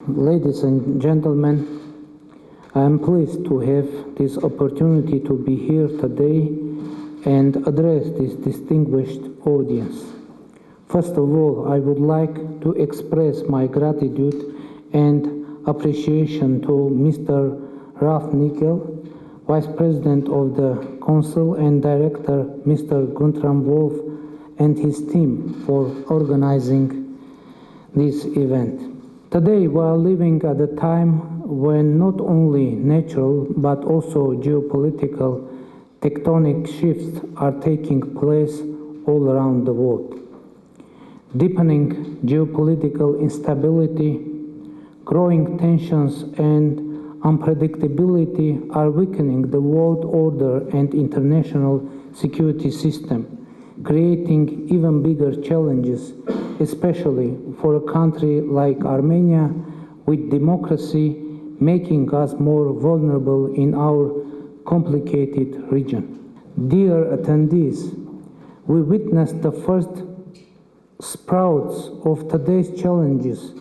Ladies and gentlemen, I am pleased to have this opportunity to be here today and address this distinguished audience. First of all, I would like to express my gratitude and appreciation to Mr. Ralph Nickel, Vice President of the Council, and Director Mr. Guntram Wolf and his team for organizing this event. Today we are living at a time when not only natural but also geopolitical tectonic shifts are taking place all around the world. Deepening geopolitical instability, growing tensions and unpredictability are weakening the world order and international security system, creating even bigger challenges, especially for a country like Armenia with democracy, making us more vulnerable in our complicated region. Dear attendees, we witnessed the first sprouts of today's challenges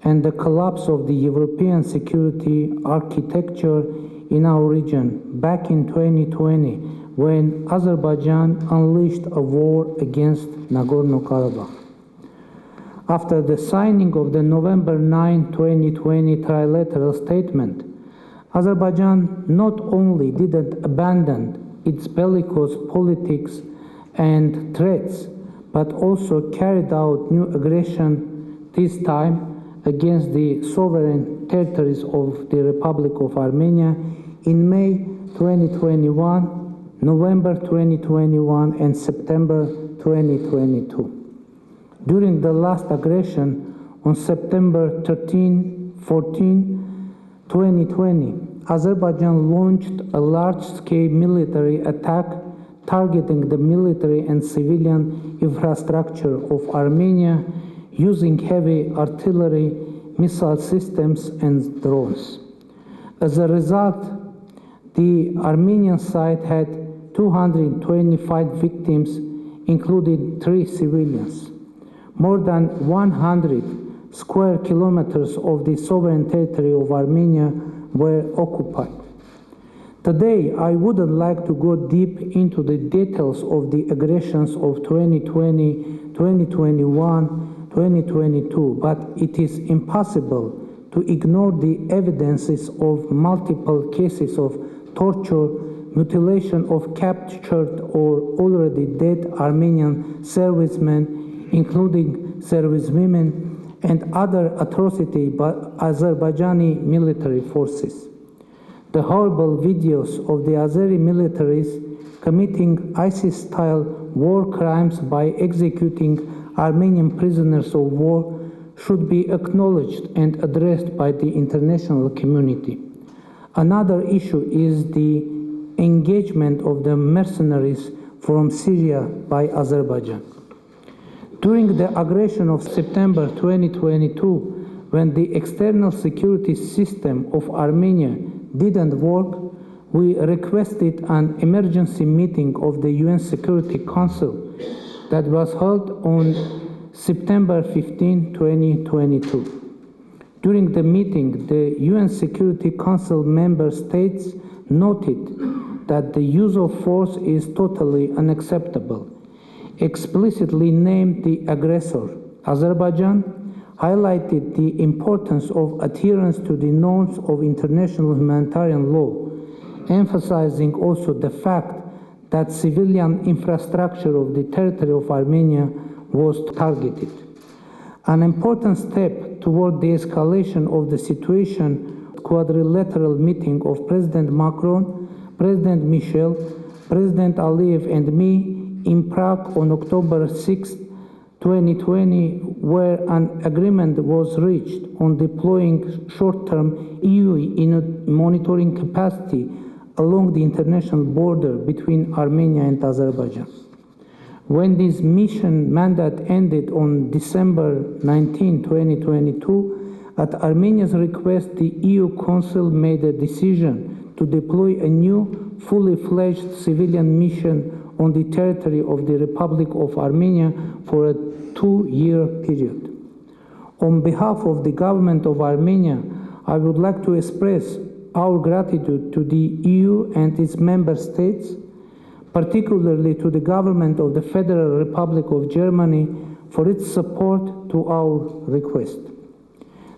and the collapse of the European security architecture in our region back in 2020 when Azerbaijan unleashed a war against Nagorno-Karabakh. After the signing of the November 9, 2020 trilateral statement, Azerbaijan not only didn't abandon its bellicose politics and threats, but also carried out new aggression, this time against the sovereign territories of the Republic of Armenia in May 2021, November 2021, and September 2022. During the last aggression on September 13-14, 2020, Azerbaijan launched a large-scale military attack targeting the military and civilian infrastructure of Armenia using heavy artillery, missile systems, and drones. As a result, the Armenian side had 225 victims, including 3 civilians. More than 100 square kilometers of the sovereign territory of Armenia were occupied. Today, I wouldn't like to go deep into the details of the aggressions of 2020, 2021, 2022, but it is impossible to ignore the evidences of multiple cases of torture, mutilation of captured or already dead Armenian servicemen, including servicewomen, and other atrocities by Azerbaijani military forces. The horrible videos of the Azeri militaries committing ISIS-style war crimes by executing Armenian prisoners of war should be acknowledged and addressed by the international community. Another issue is the engagement of the mercenaries from Syria by Azerbaijan. During the aggression of September 2022, when the external security system of Armenia didn't work, we requested an emergency meeting of the UN Security Council that was held on September 15, 2022. During the meeting, the UN Security Council member states noted that the use of force is totally unacceptable, explicitly named the aggressor. Azerbaijan highlighted the importance of adherence to the norms of international humanitarian law, emphasizing also the fact that civilian infrastructure of the territory of Armenia was targeted. An important step toward the escalation of the situation, quadrilateral meeting of President Macron, President Michel, President Aliyev, and me in Prague on October 6, 2020, where an agreement was reached on deploying short-term EU monitoring capacity along the international border between Armenia and Azerbaijan. When this mission mandate ended on December 19, 2022, at Armenia's request, the EU Council made a decision to deploy a new, fully fledged civilian mission on the territory of the Republic of Armenia for a 2-year period. On behalf of the Government of Armenia, I would like to express our gratitude to the EU and its member states, particularly to the Government of the Federal Republic of Germany for its support to our request.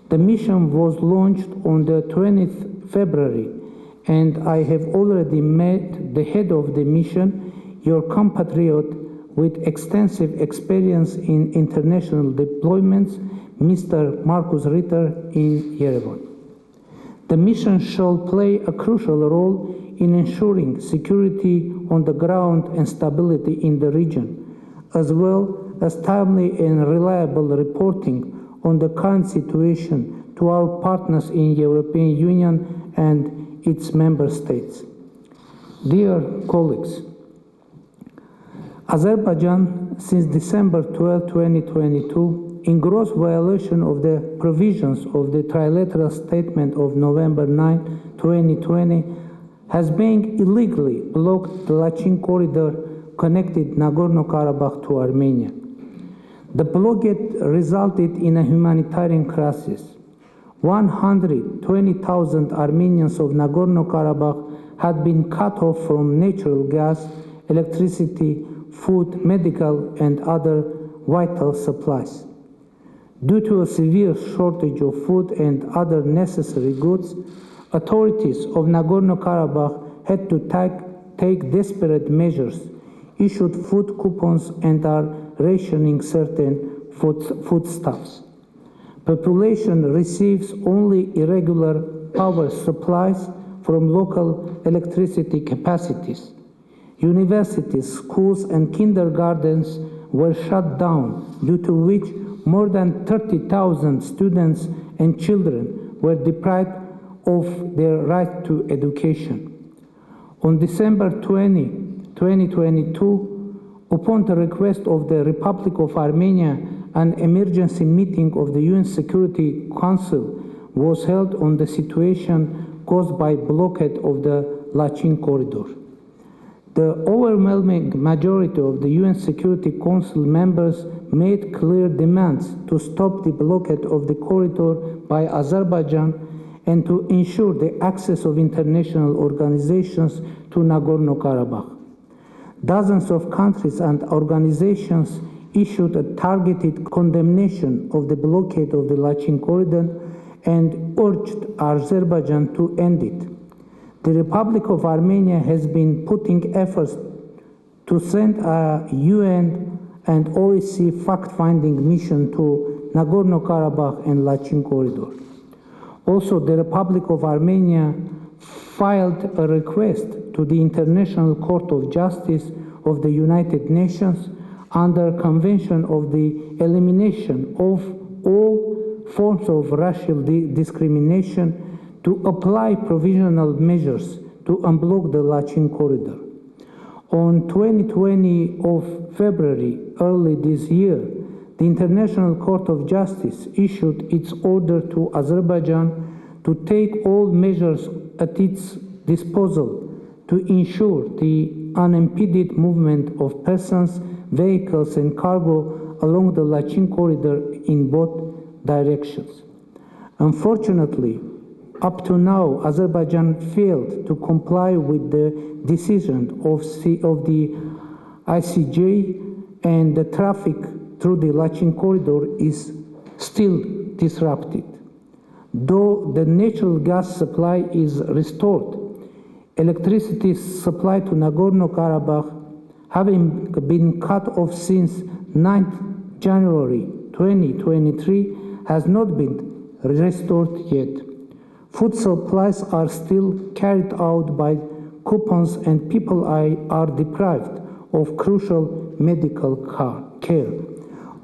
The mission was launched on the 20th February, and I have already met the head of the mission, your compatriot with extensive experience in international deployments, Mr. Markus Ritter in Yerevan. The mission shall play a crucial role in ensuring security on the ground and stability in the region, as well as timely and reliable reporting on the current situation to our partners in the European Union and its member states. Dear colleagues, Azerbaijan, since December 12, 2022, in gross violation of the provisions of the trilateral statement of November 9, 2020, has been illegally blocked the Lachin corridor connected Nagorno-Karabakh to Armenia. The blockade resulted in a humanitarian crisis. 120,000 Armenians of Nagorno-Karabakh had been cut off from natural gas, electricity, food, medical, and other vital supplies. Due to a severe shortage of food and other necessary goods, authorities of Nagorno-Karabakh had to take desperate measures, issued food coupons, and are rationing certain foodstuffs. Population receives only irregular power supplies from local electricity capacities. Universities, schools, and kindergartens were shut down, due to which more than 30,000 students and children were deprived of their right to education. On December 20, 2022, upon the request of the Republic of Armenia, an emergency meeting of the UN Security Council was held on the situation caused by blockade of the Lachin corridor. The overwhelming majority of the UN Security Council members made clear demands to stop the blockade of the corridor by Azerbaijan and to ensure the access of international organizations to Nagorno-Karabakh. Dozens of countries and organizations issued a targeted condemnation of the blockade of the Lachin corridor and urged Azerbaijan to end it. The Republic of Armenia has been putting efforts to send a UN and OSCE fact-finding mission to Nagorno-Karabakh and Lachin corridor. Also, the Republic of Armenia filed a request to the International Court of Justice of the United Nations under Convention of the Elimination of all forms of racial discrimination to apply provisional measures to unblock the Lachin corridor. On 20 of February, early this year, the International Court of Justice issued its order to Azerbaijan to take all measures at its disposal to ensure the unimpeded movement of persons, vehicles, and cargo along the Lachin corridor in both directions. Unfortunately, up to now, Azerbaijan failed to comply with the decision of the ICJ, and the traffic through the Lachin corridor is still disrupted. Though the natural gas supply is restored, electricity supply to Nagorno-Karabakh, having been cut off since 9 January 2023, has not been restored yet. Food supplies are still carried out by coupons, and people are deprived of crucial medical care.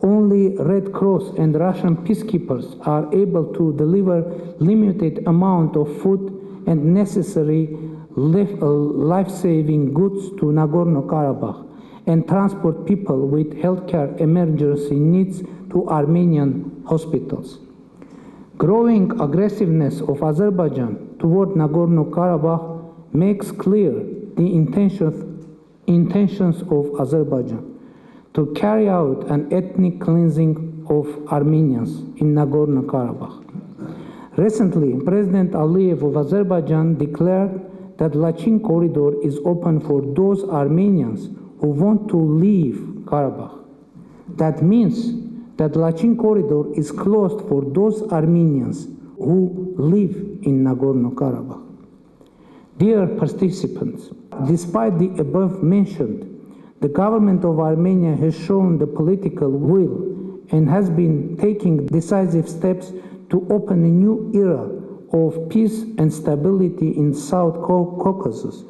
Only Red Cross and Russian peacekeepers are able to deliver limited amount of food and necessary life-saving goods to Nagorno-Karabakh and transport people with healthcare emergency needs to Armenian hospitals. Growing aggressiveness of Azerbaijan toward Nagorno-Karabakh makes clear the intentions of Azerbaijan to carry out an ethnic cleansing of Armenians in Nagorno-Karabakh. Recently, President Aliyev of Azerbaijan declared that Lachin corridor is open for those Armenians who want to leave Karabakh. That means that Lachin corridor is closed for those Armenians who live in Nagorno-Karabakh. Dear participants, despite the above mentioned, the government of Armenia has shown the political will and has been taking decisive steps to open a new era of peace and stability in South Caucasus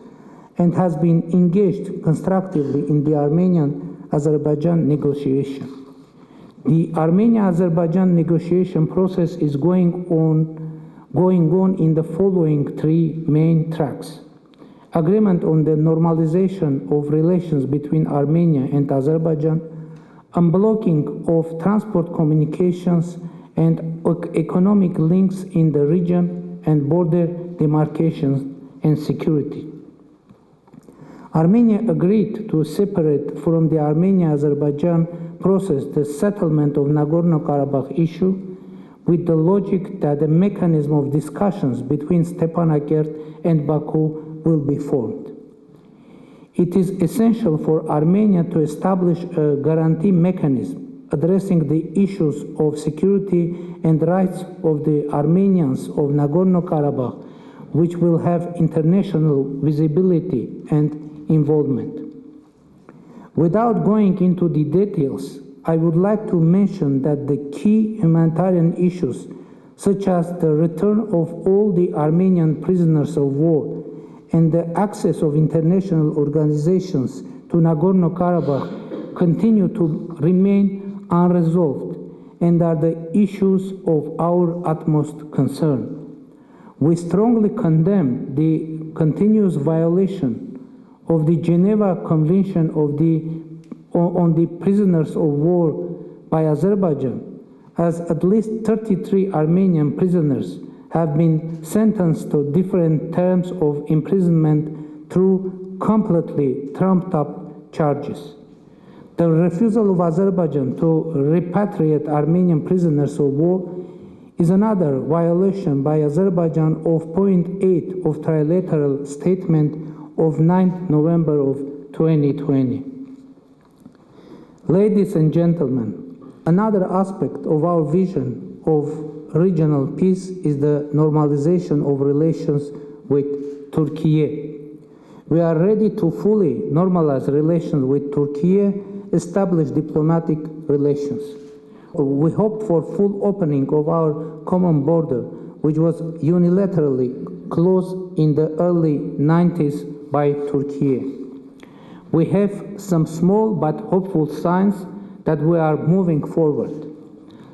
and has been engaged constructively in the Armenian-Azerbaijan negotiation. The Armenia-Azerbaijan negotiation process is going on in the following three main tracks: agreement on the normalization of relations between Armenia and Azerbaijan, unblocking of transport communications and economic links in the region, and border demarcations and security. Armenia agreed to separate from the Armenia-Azerbaijan process the settlement of Nagorno-Karabakh issue with the logic that a mechanism of discussions between Stepanakert and Baku will be formed. It is essential for Armenia to establish a guarantee mechanism addressing the issues of security and rights of the Armenians of Nagorno-Karabakh, which will have international visibility and involvement. Without going into the details, I would like to mention that the key humanitarian issues, such as the return of all the Armenian prisoners of war and the access of international organizations to Nagorno-Karabakh, continue to remain unresolved and are the issues of our utmost concern. We strongly condemn the continuous violation of the Geneva Convention on the Prisoners of War by Azerbaijan, as at least 33 Armenian prisoners have been sentenced to different terms of imprisonment through completely trumped-up charges. The refusal of Azerbaijan to repatriate Armenian prisoners of war is another violation by Azerbaijan of point 8 of trilateral statement of 9 November of 2020. Ladies and gentlemen, another aspect of our vision of regional peace is the normalization of relations with Turkey. We are ready to fully normalize relations with Turkey, establish diplomatic relations. We hope for full opening of our common border, which was unilaterally closed in the early 90s by Turkey. We have some small but hopeful signs that we are moving forward.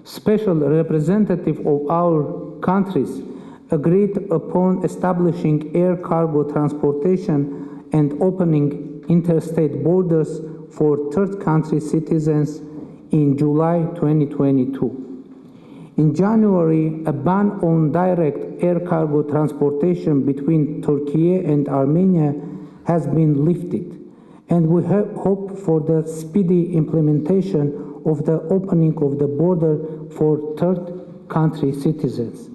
Special representative of our countries agreed upon establishing air cargo transportation and opening interstate borders for third country citizens in July 2022. In January, a ban on direct air cargo transportation between Turkey and Armenia has been lifted, and we hope for the speedy implementation of the opening of the border for third country citizens.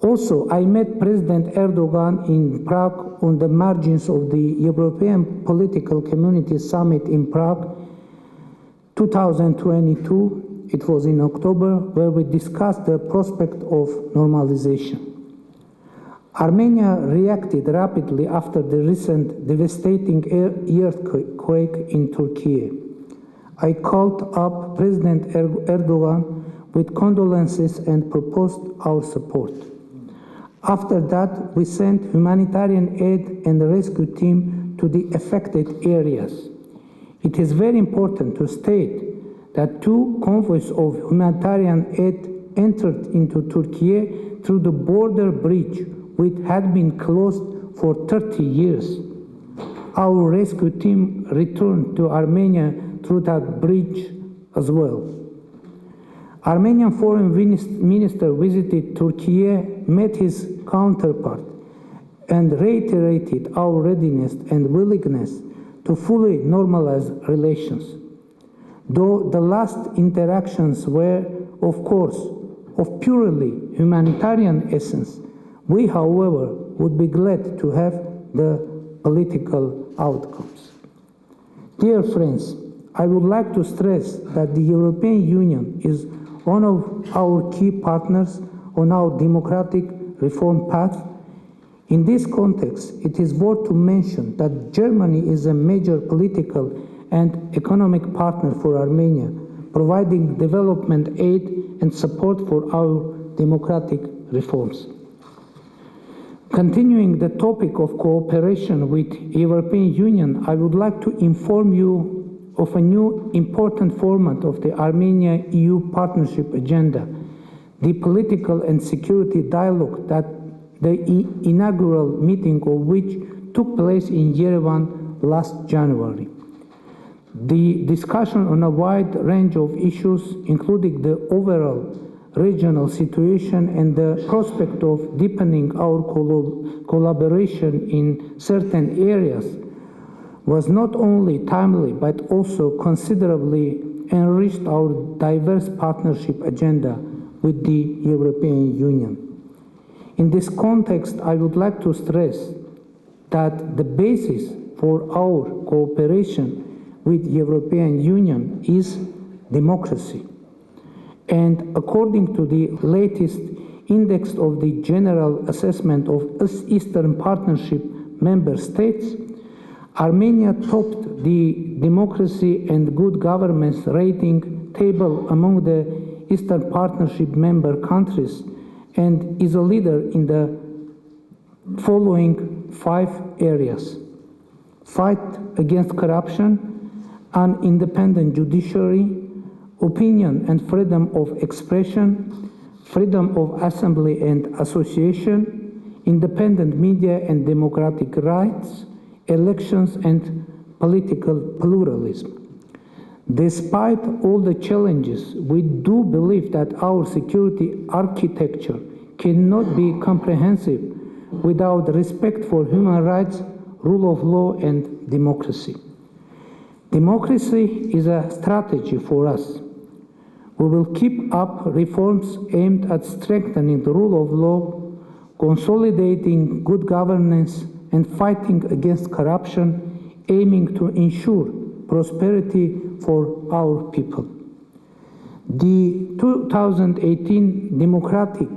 Also, I met President Erdogan in Prague on the margins of the European Political Community Summit in Prague 2022. It was in October, where we discussed the prospect of normalization. Armenia reacted rapidly after the recent devastating earthquake in Turkey. I called up President Erdogan with condolences and proposed our support. After that, we sent humanitarian aid and a rescue team to the affected areas. It is very important to state that 2 convoys of humanitarian aid entered into Turkey through the border bridge, which had been closed for 30 years. Our rescue team returned to Armenia through that bridge as well. Armenian Foreign Minister visited Turkey, met his counterpart, and reiterated our readiness and willingness to fully normalize relations. Though the last interactions were, of course, of purely humanitarian essence, we, however, would be glad to have the political outcomes. Dear friends, I would like to stress that the European Union is one of our key partners on our democratic reform path. In this context, it is worth to mention that Germany is a major political and economic partner for Armenia, providing development aid and support for our democratic reforms. Continuing the topic of cooperation with European Union, I would like to inform you of a new important format of the Armenia-EU partnership agenda, the political and security dialogue that the inaugural meeting of which took place in Yerevan last January. The discussion on a wide range of issues, including the overall regional situation and the prospect of deepening our collaboration in certain areas, was not only timely but also considerably enriched our diverse partnership agenda with the European Union. In this context, I would like to stress that the basis for our cooperation with the European Union is democracy. And according to the latest index of the General Assessment of Eastern Partnership member states, Armenia topped the democracy and good governance rating table among the Eastern Partnership member countries and is a leader in the following 5 areas: fight against corruption, an independent judiciary, opinion and freedom of expression, freedom of assembly and association, independent media and democratic rights, elections and political pluralism. Despite all the challenges, we do believe that our security architecture cannot be comprehensive without respect for human rights, rule of law, and democracy. Democracy is a strategy for us. We will keep up reforms aimed at strengthening the rule of law, consolidating good governance, and fighting against corruption, aiming to ensure prosperity for our people. The 2018 democratic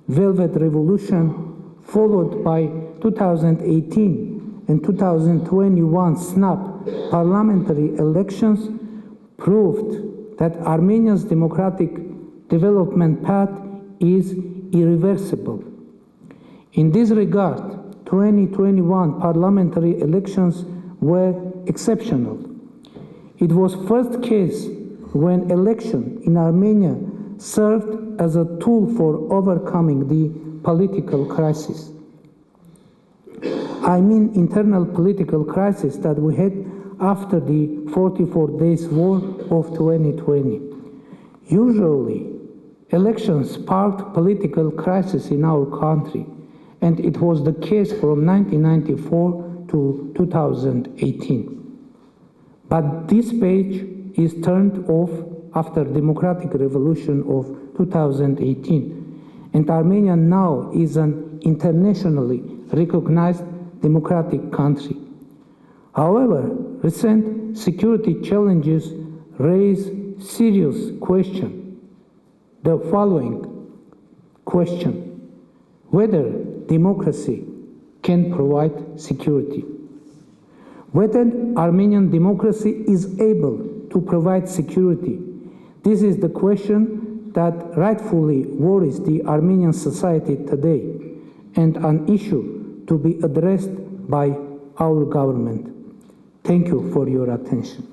Velvet Revolution, followed by 2018 and 2021 snap parliamentary elections, proved that Armenia's democratic development path is irreversible. In this regard, 2021 parliamentary elections were exceptional. It was first case when election in Armenia served as a tool for overcoming the political crisis. I mean internal political crisis that we had after the 44 days war of 2020. Usually, elections sparked political crisis in our country, and it was the case from 1994 to 2018. But this page is turned off after democratic revolution of 2018, and Armenia now is an internationally recognized democratic country. However, recent security challenges raise serious question. The following question: whether democracy can provide security. Whether Armenian democracy is able to provide security. This is the question that rightfully worries the Armenian society today, and an issue to be addressed by our government. Thank you for your attention.